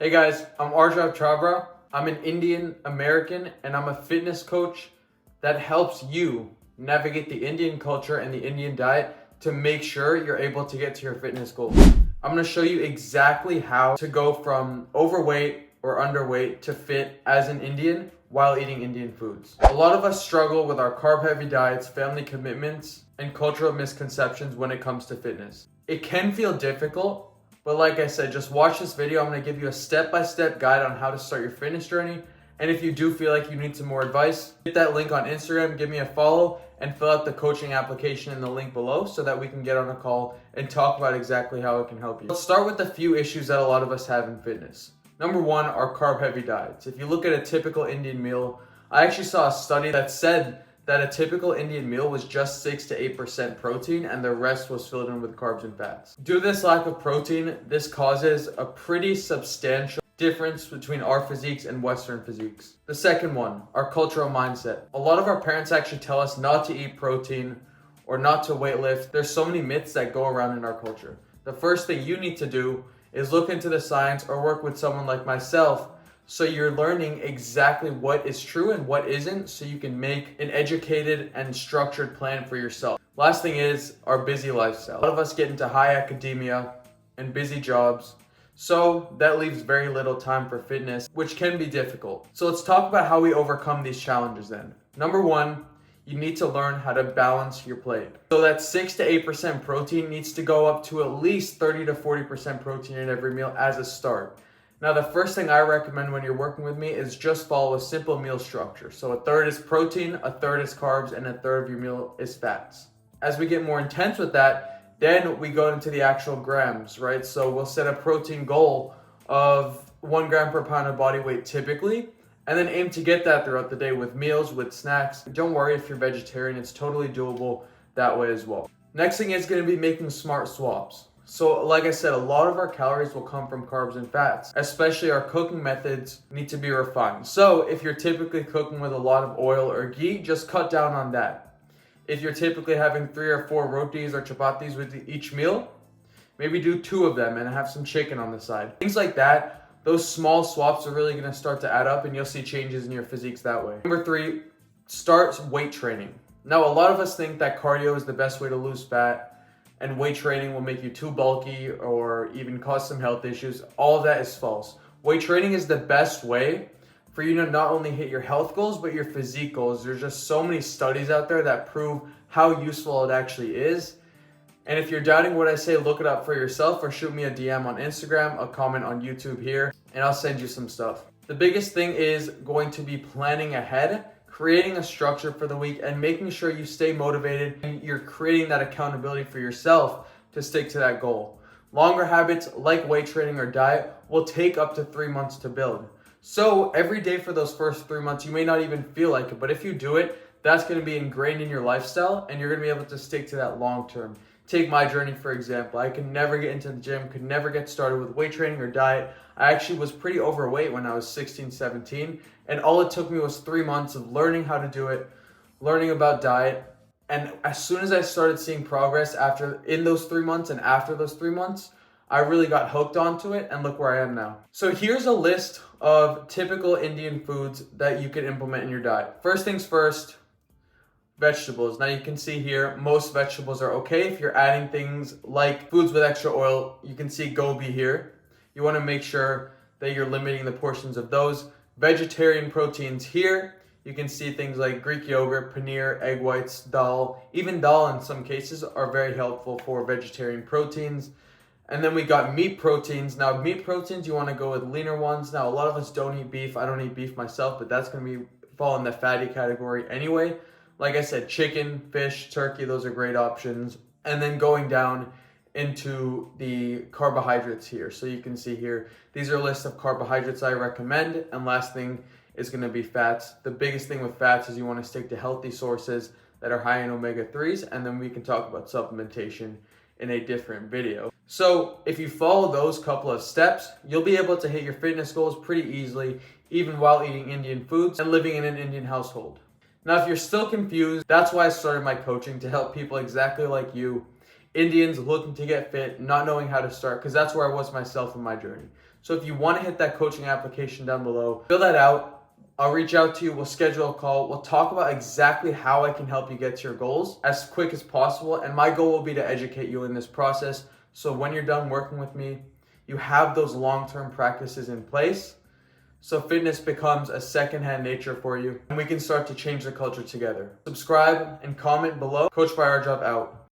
Hey guys, I'm Arjav Chabra. I'm an Indian American and I'm a fitness coach that helps you navigate the Indian culture and the Indian diet to make sure you're able to get to your fitness goals. I'm going to show you exactly how to go from overweight or underweight to fit as an Indian while eating Indian foods. A lot of us struggle with our carb-heavy diets, family commitments, and cultural misconceptions when it comes to fitness. It can feel difficult, but like I said, just watch this video. I'm going to give you a step-by-step guide on how to start your fitness journey. And if you do feel like you need some more advice, hit that link on Instagram, give me a follow, and fill out the coaching application in the link below so that we can get on a call and talk about exactly how it can help you. Let's start with a few issues that a lot of us have in fitness. Number one are carb-heavy diets. If you look at a typical Indian meal, I actually saw a study that said that a typical Indian meal was just 6 to 8% protein and the rest was filled in with carbs and fats. Due to this lack of protein, this causes a pretty substantial difference between our physiques and Western physiques. The second one, our cultural mindset. A lot of our parents actually tell us not to eat protein or not to weight lift. There's so many myths that go around in our culture. The first thing you need to do is look into the science or work with someone like myself so you're learning exactly what is true and what isn't so you can make an educated and structured plan for yourself. Last thing is our busy lifestyle. A lot of us get into high academia and busy jobs, so that leaves very little time for fitness, which can be difficult. So let's talk about how we overcome these challenges then. Number one, you need to learn how to balance your plate. So that 6 to 8% protein needs to go up to at least 30 to 40% protein in every meal as a start. Now, the first thing I recommend when you're working with me is just follow a simple meal structure. So a third is protein, a third is carbs, and a third of your meal is fats. As we get more intense with that, then we go into the actual grams, right? So we'll set a protein goal of 1 gram per pound of body weight typically, and then aim to get that throughout the day with meals, with snacks. Don't worry if you're vegetarian, it's totally doable that way as well. Next thing is going to be making smart swaps. So like I said, a lot of our calories will come from carbs and fats, especially our cooking methods need to be refined. So if you're typically cooking with a lot of oil or ghee, just cut down on that. If you're typically having 3 or 4 rotis or chapatis with each meal, maybe do 2 of them and have some chicken on the side. Things like that, those small swaps are really gonna start to add up and you'll see changes in your physiques that way. Number 3, start weight training. Now, a lot of us think that cardio is the best way to lose fat and weight training will make you too bulky or even cause some health issues. All of that is false. Weight training is the best way for you to not only hit your health goals, but your physique goals. There's just so many studies out there that prove how useful it actually is. And if you're doubting what I say, look it up for yourself or shoot me a DM on Instagram, a comment on YouTube here, and I'll send you some stuff. The biggest thing is going to be planning ahead, creating a structure for the week and making sure you stay motivated and you're creating that accountability for yourself to stick to that goal. Longer habits like weight training or diet will take up to 3 months to build. So every day for those first 3 months, you may not even feel like it, but if you do it, that's going to be ingrained in your lifestyle and you're going to be able to stick to that long term. Take my journey, for example. I could never get into the gym, could never get started with weight training or diet. I actually was pretty overweight when I was 16, 17, and all it took me was 3 months of learning how to do it, learning about diet, and as soon as I started seeing progress in those 3 months and after those 3 months, I really got hooked onto it, and look where I am now. So here's a list of typical Indian foods that you can implement in your diet. First things first, vegetables. Now you can see here, most vegetables are okay. If you're adding things like foods with extra oil, you can see gobi here. You want to make sure that you're limiting the portions of those. Vegetarian proteins here, you can see things like Greek yogurt, paneer, egg whites, dal. Even dal in some cases are very helpful for vegetarian proteins. And then we got meat proteins. Now meat proteins, you want to go with leaner ones. Now a lot of us don't eat beef. I don't eat beef myself, but that's going to fall in the fatty category anyway. Like I said, chicken, fish, turkey, those are great options. And then going down into the carbohydrates here. So you can see here, these are a list of carbohydrates I recommend. And last thing is going to be fats. The biggest thing with fats is you want to stick to healthy sources that are high in omega-3s. And then we can talk about supplementation in a different video. So if you follow those couple of steps, you'll be able to hit your fitness goals pretty easily, even while eating Indian foods and living in an Indian household. Now, if you're still confused, that's why I started my coaching, to help people exactly like you, Indians looking to get fit, not knowing how to start, because that's where I was myself in my journey. So if you want to hit that coaching application down below, fill that out. I'll reach out to you. We'll schedule a call. We'll talk about exactly how I can help you get to your goals as quick as possible. And my goal will be to educate you in this process. So when you're done working with me, you have those long-term practices in place. So fitness becomes a second-hand nature for you. And we can start to change the culture together. Subscribe and comment below. Coach by Ardrov out.